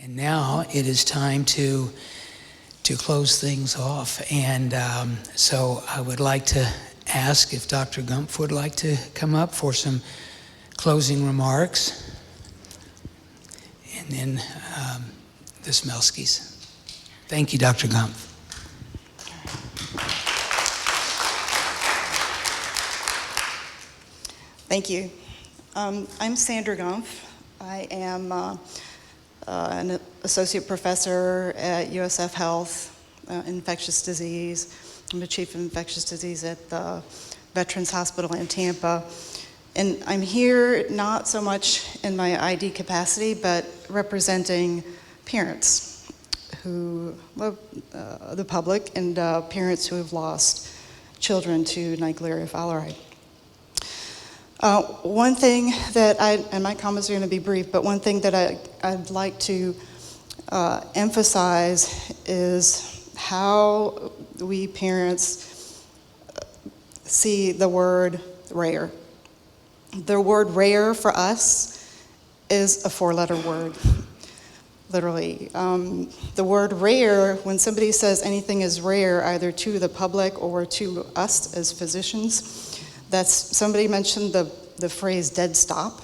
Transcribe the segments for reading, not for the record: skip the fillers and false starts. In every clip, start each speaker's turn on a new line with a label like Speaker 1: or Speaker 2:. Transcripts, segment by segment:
Speaker 1: And now it is time to close things off. And so I would like to ask if Dr. Gompf would like to come up for some closing remarks. And then the Smelskis. Thank you, Dr. Gompf.
Speaker 2: Thank you. I'm Sandra Gompf. I am an associate professor at USF Health, infectious disease. I'm the chief of infectious disease at the Veterans Hospital in Tampa. And I'm here not so much in my ID capacity, but representing parents who, the public, and parents who have lost children to Naegleria fowleri. One thing that and my comments are going to be brief, but one thing that I'd like to emphasize is how we parents see the word rare. The word rare for us is a 4-letter word, literally. The word rare, when somebody says anything is rare, either to the public or to us as physicians, somebody mentioned the phrase dead stop.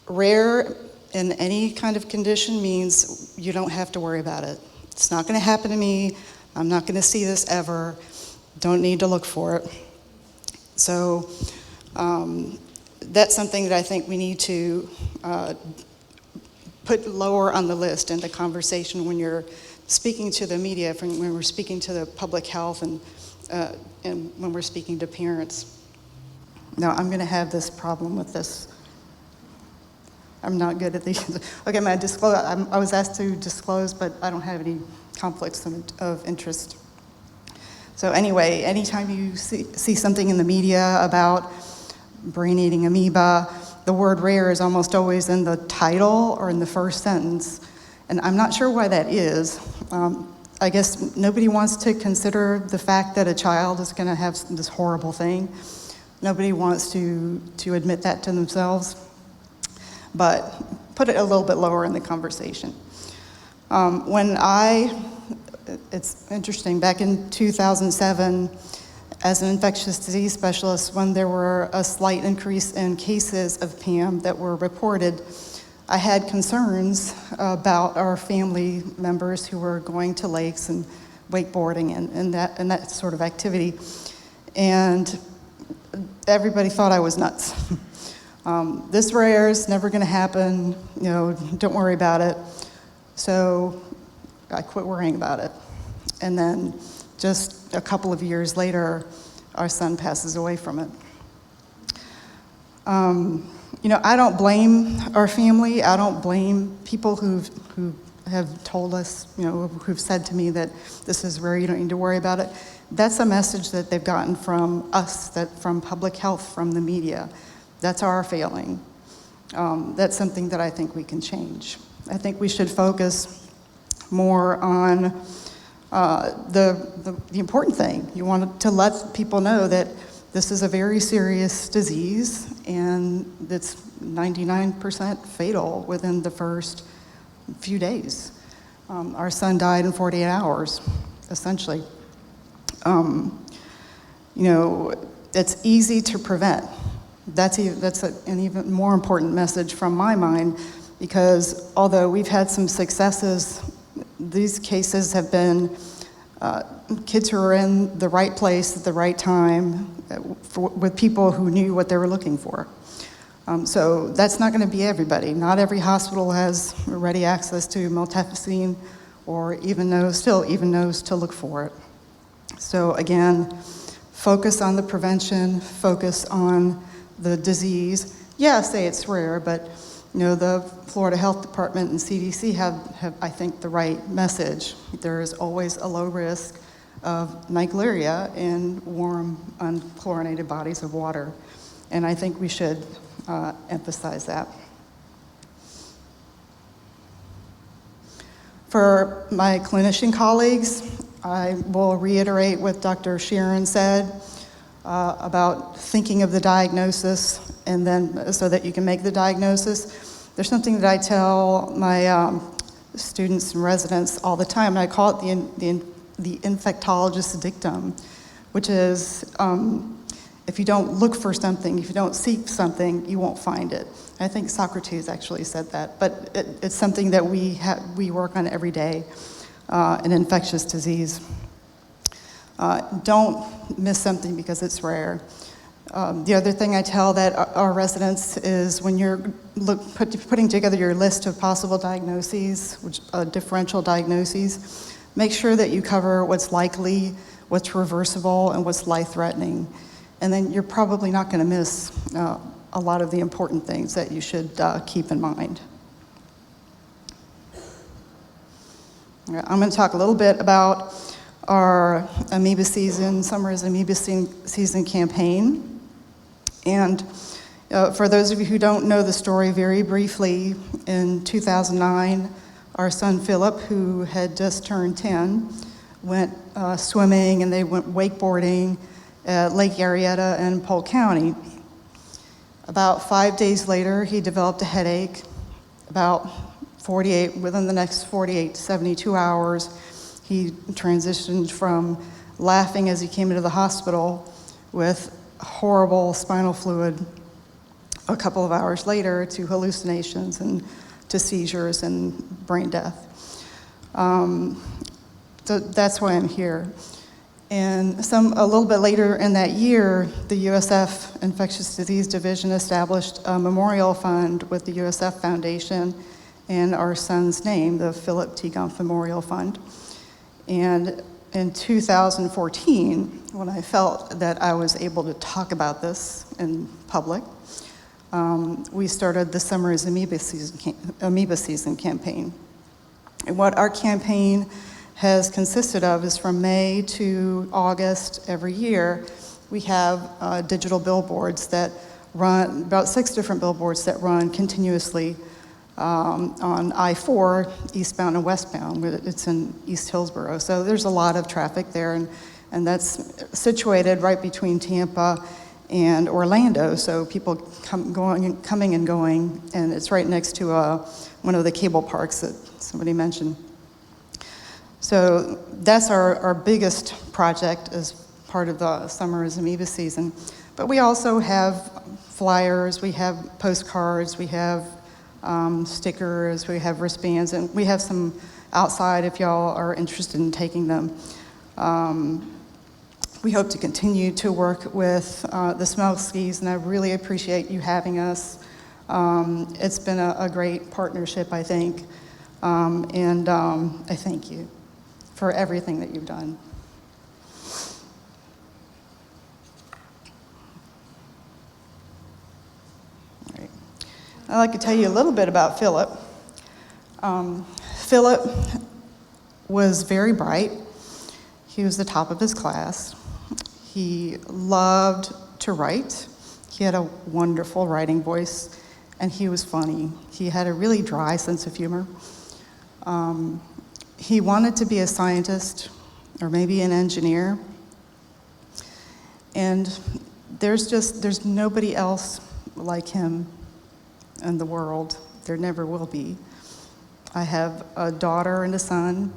Speaker 2: Rare in any kind of condition means you don't have to worry about it. It's not going to happen to me. I'm not going to see this ever. Don't need to look for it. So that's something that I think we need to put lower on the list in the conversation when you're speaking to the media, when we're speaking to the public health, and when we're speaking to parents. Now, I'm going to have this problem with this. I'm not good at these. Okay, I'm going to disclose. I was asked to disclose, but I don't have any conflicts of interest. So anyway, anytime you see something in the media about brain-eating amoeba, the word rare is almost always in the title or in the first sentence. And I'm not sure why that is. I guess nobody wants to consider the fact that a child is going to have this horrible thing. Nobody wants to admit that to themselves, but put it a little bit lower in the conversation. It's interesting, back in 2007, as an infectious disease specialist, when there were a slight increase in cases of PAM that were reported, I had concerns about our family members who were going to lakes and wakeboarding and that sort of activity. And everybody thought I was nuts. This rare is never going to happen. Don't worry about it. So I quit worrying about it. And then just a couple of years later, our son passes away from it. I don't blame our family. I don't blame people who have told us, who've said to me that this is rare, you don't need to worry about it. That's a message that they've gotten from us, from public health, from the media. That's our failing. That's something that I think we can change. I think we should focus more on the important thing. You want to let people know that this is a very serious disease, and it's 99% fatal within the first few days. Our son died in 48 hours, essentially. It's easy to prevent. That's an even more important message from my mind, because although we've had some successes, these cases have been kids who are in the right place at the right time with people who knew what they were looking for. So that's not going to be everybody. Not every hospital has ready access to miltefosine, or even knows to look for it. So again, focus on the prevention, focus on the disease. Yeah, say it's rare, but the Florida Health Department and CDC have I think, the right message. There is always a low risk of Naegleria in warm, unchlorinated bodies of water. And I think we should emphasize that. For my clinician colleagues, I will reiterate what Dr. Sharon said about thinking of the diagnosis, and then so that you can make the diagnosis. There's something that I tell my students and residents all the time, and I call it the infectologist's dictum, which is if you don't look for something, if you don't seek something, you won't find it. I think Socrates actually said that, but it's something that we work on every day, an infectious disease. Don't miss something because it's rare. The other thing I tell that our residents is when you're putting together your list of possible diagnoses, which differential diagnoses, make sure that you cover what's likely, what's reversible, and what's life-threatening. And then you're probably not going to miss a lot of the important things that you should keep in mind. I'm going to talk a little bit about our Amoeba season, Summer's Amoeba season campaign. And for those of you who don't know the story, very briefly, in 2009, our son Phillip, who had just turned 10, went swimming and they went wakeboarding at Lake Arietta in Polk County. About 5 days later, he developed a headache. Within the next 48 to 72 hours, he transitioned from laughing as he came into the hospital with horrible spinal fluid a couple of hours later to hallucinations and to seizures and brain death. So that's why I'm here. And a little bit later in that year, the USF Infectious Disease Division established a memorial fund with the USF Foundation in our son's name, the Phillip T. Gompf Memorial Fund. And in 2014, when I felt that I was able to talk about this in public, we started the Summer's Amoeba season campaign. And what our campaign has consisted of is from May to August every year, we have digital billboards that run, about 6 different billboards that run continuously on I-4, eastbound and westbound. It's in East Hillsboro. So there's a lot of traffic there, and that's situated right between Tampa and Orlando. So people coming and going, and it's right next to one of the cable parks that somebody mentioned. So that's our biggest project as part of the Summer's Amoeba season. But we also have flyers, we have postcards, we have stickers, we have wristbands, and we have some outside if y'all are interested in taking them. We hope to continue to work with the Smelskis, and I really appreciate you having us. It's been a great partnership, I think, and I thank you for everything that you've done. All right. I'd like to tell you a little bit about Phillip. Phillip was very bright. He was the top of his class. He loved to write. He had a wonderful writing voice, and he was funny. He had a really dry sense of humor. He wanted to be a scientist or maybe an engineer. And there's nobody else like him in the world. There never will be. I have a daughter and a son.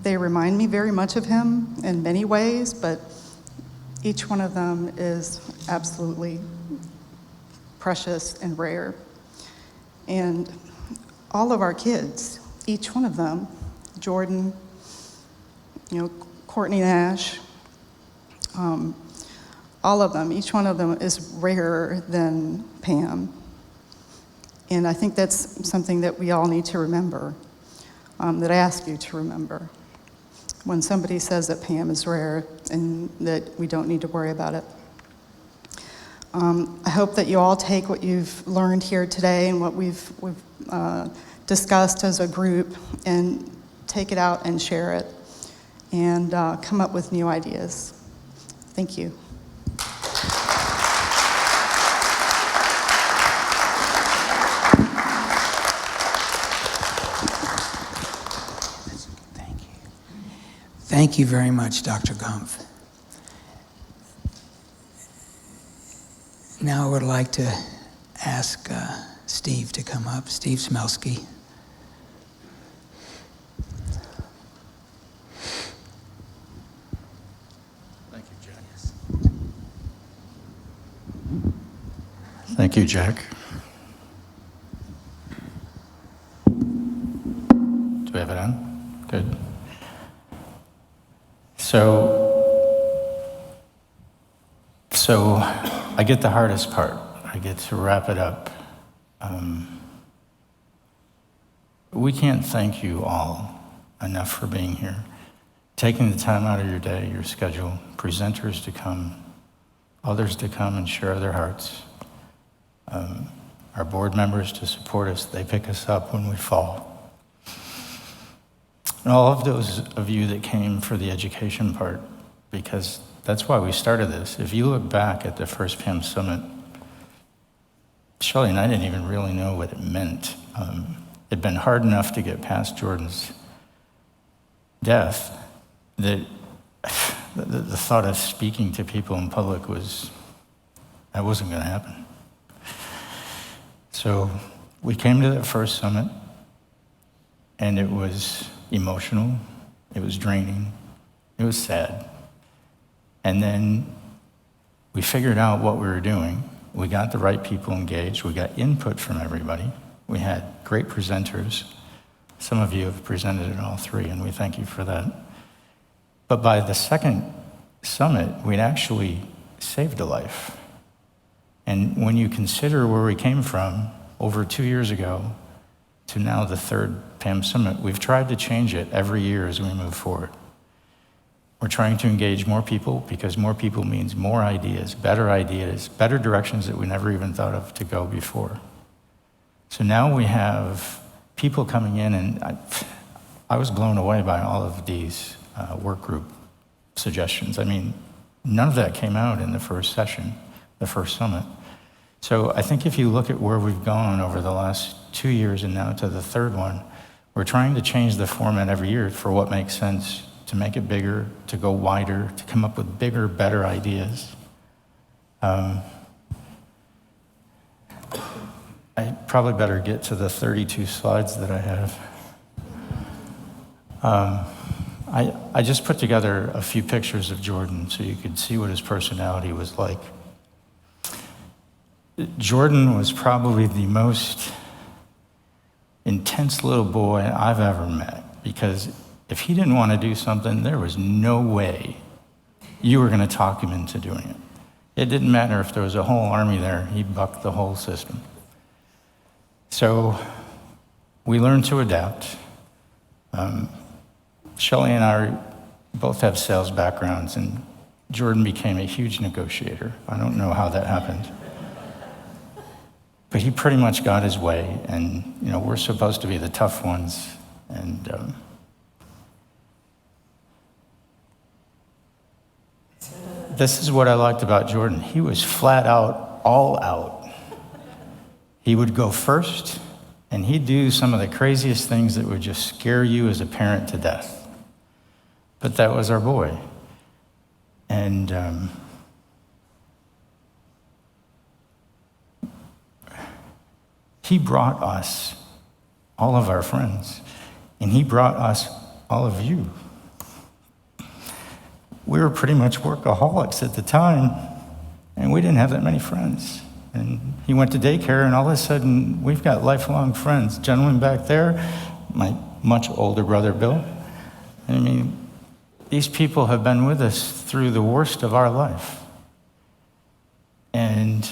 Speaker 2: They remind me very much of him in many ways, but each one of them is absolutely precious and rare. And all of our kids, each one of them, Jordan, Courtney Nash, all of them, each one of them is rarer than Pam. And I think that's something that we all need to remember, that I ask you to remember. When somebody says that Pam is rare and that we don't need to worry about it. I hope that you all take what you've learned here today and what we've discussed as a group and take it out and share it and come up with new ideas. Thank you.
Speaker 1: Thank you very much, Dr. Gompf. Now I would like to ask Steve to come up, Steve Smelski.
Speaker 3: Thank you, Jack. Do we have it on? Good. So I get the hardest part. I get to wrap it up. We can't thank you all enough for being here, taking the time out of your day, your schedule, presenters to come, others to come and share their hearts, our board members to support us. They pick us up when we fall. And all of those of you that came for the education part, because that's why we started this. If you look back at the first PAM Summit, Shelly and I didn't even really know what it meant. It'd been hard enough to get past Jordan's death that the thought of speaking to people in public that wasn't going to happen. So we came to that first summit, and it was emotional, it was draining, it was sad. And then we figured out what we were doing. We got the right people engaged. We got input from everybody. We had great presenters. Some of you have presented at all three, and we thank you for that. But by the second summit, we'd actually saved a life. And when you consider where we came from over 2 years ago to now the third PAM Summit, we've tried to change it every year as we move forward. We're trying to engage more people because more people means more ideas, better directions that we never even thought of to go before. So now we have people coming in, and I was blown away by all of these work group suggestions. I mean, none of that came out in the first session, the first summit. So I think if you look at where we've gone over the last 2 years and now to the third one, we're trying to change the format every year for what makes sense, to make it bigger, to go wider, to come up with bigger, better ideas. I probably better get to the 32 slides that I have. I just put together a few pictures of Jordan so you could see what his personality was like. Jordan was probably the most intense little boy I've ever met, because if he didn't want to do something, there was no way you were going to talk him into doing it. It didn't matter if there was a whole army there, he bucked the whole system. So we learned to adapt. Shelly and I both have sales backgrounds, and Jordan became a huge negotiator. I don't know how that happened. But he pretty much got his way, and we're supposed to be the tough ones. And this is what I liked about Jordan. He was flat out, all out. He would go first, and he'd do some of the craziest things that would just scare you as a parent to death. But that was our boy. And he brought us all of our friends, and he brought us all of you. We were pretty much workaholics at the time, and we didn't have that many friends. And he went to daycare, and all of a sudden, we've got lifelong friends. Gentleman back there, my much older brother, Bill. I mean, these people have been with us through the worst of our life. And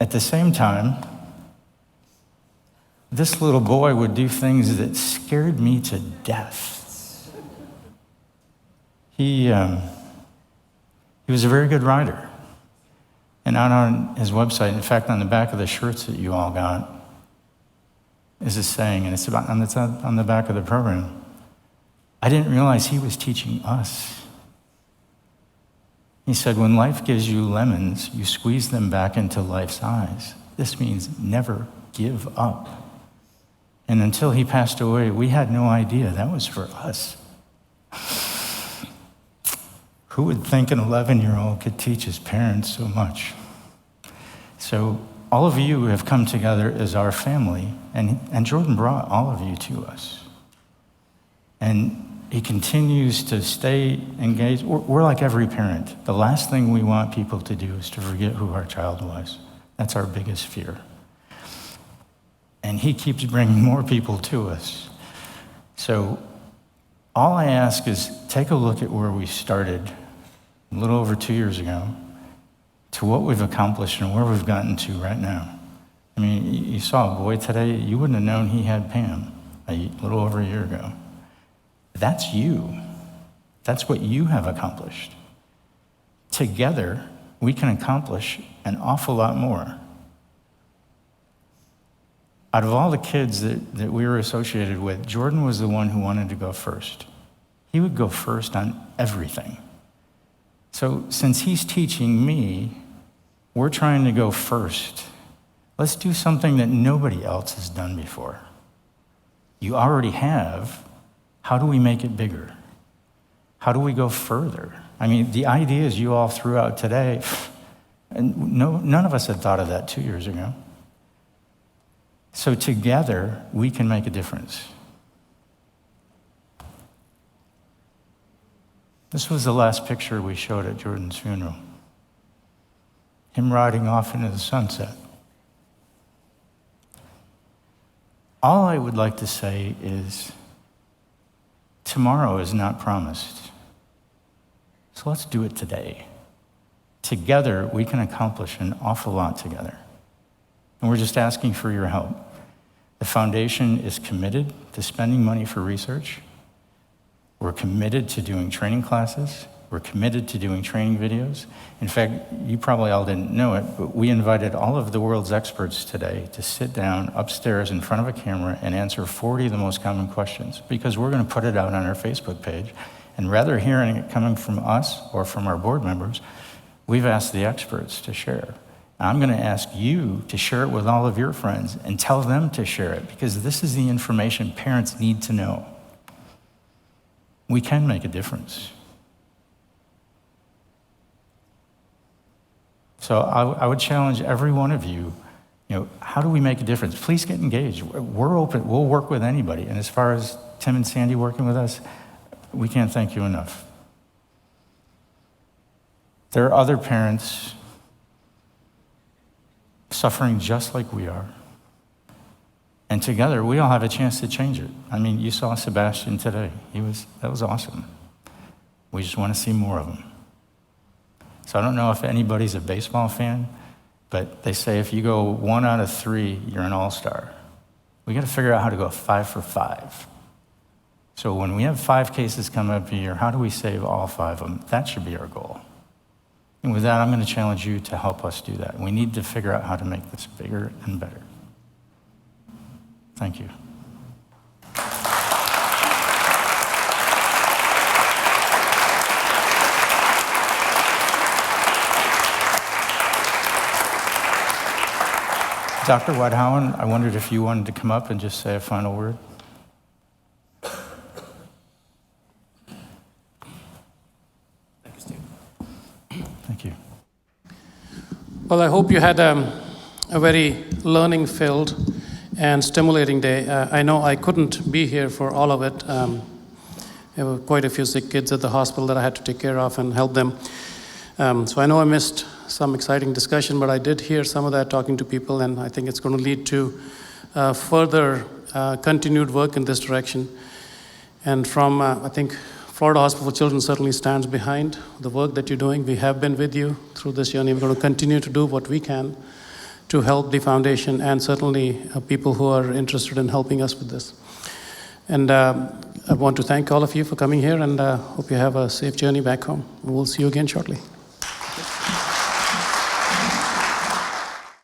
Speaker 3: at the same time, this little boy would do things that scared me to death. He was a very good rider. And out on his website, in fact, on the back of the shirts that you all got, is a saying, and it's on the back of the program. I didn't realize he was teaching us. He said, when life gives you lemons, you squeeze them back into life's eyes. This means never give up. And until he passed away, we had no idea that was for us. Who would think an 11-year-old could teach his parents so much? So all of you have come together as our family, and Jordan brought all of you to us. And he continues to stay engaged. We're like every parent. The last thing we want people to do is to forget who our child was. That's our biggest fear. And he keeps bringing more people to us. So all I ask is take a look at where we started a little over 2 years ago to what we've accomplished and where we've gotten to right now. I mean, you saw a boy today, you wouldn't have known he had Pam a little over a year ago. That's you. That's what you have accomplished. Together, we can accomplish an awful lot more. Out of all the kids that we were associated with, Jordan was the one who wanted to go first. He would go first on everything. So since he's teaching me, we're trying to go first. Let's do something that nobody else has done before. You already have. How do we make it bigger? How do we go further? I mean, the ideas you all threw out today, and none of us had thought of that 2 years ago. So together, we can make a difference. This was the last picture we showed at Jordan's funeral. Him riding off into the sunset. All I would like to say is, tomorrow is not promised. So let's do it today. Together, we can accomplish an awful lot together. And we're just asking for your help. The foundation is committed to spending money for research. We're committed to doing training classes. We're committed to doing training videos. In fact, you probably all didn't know it, but we invited all of the world's experts today to sit down upstairs in front of a camera and answer 40 of the most common questions, because we're going to put it out on our Facebook page. And rather hearing it coming from us or from our board members, we've asked the experts to share. I'm going to ask you to share it with all of your friends and tell them to share it, because this is the information parents need to know. We can make a difference. So I would challenge every one of you, how do we make a difference? Please get engaged. We're open. We'll work with anybody. And as far as Tim and Sandy working with us, we can't thank you enough. There are other parents suffering just like we are. And together, we all have a chance to change it. I mean, you saw Sebastian today. That was awesome. We just want to see more of him. So I don't know if anybody's a baseball fan, but they say if you go 1 out of 3, you're an all-star. We got to figure out how to go 5 for 5. So when we have 5 cases come up a year, how do we save all 5 of them? That should be our goal. And with that, I'm going to challenge you to help us do that. We need to figure out how to make this bigger and better. Thank you. Dr. Wadhawan, I wondered if you wanted to come up and just say a final word.
Speaker 4: Thank you, Steve.
Speaker 3: Thank you.
Speaker 4: Well, I hope you had a very learning-filled and stimulating day. I know I couldn't be here for all of it. There were quite a few sick kids at the hospital that I had to take care of and help them. So I know I missed some exciting discussion, but I did hear some of that talking to people, and I think it's going to lead to further continued work in this direction. And from, I think, Florida Hospital for Children certainly stands behind the work that you're doing. We have been with you through this journey. We're going to continue to do what we can to help the foundation and certainly people who are interested in helping us with this. And I want to thank all of you for coming here, and hope you have a safe journey back home. We'll see you again shortly.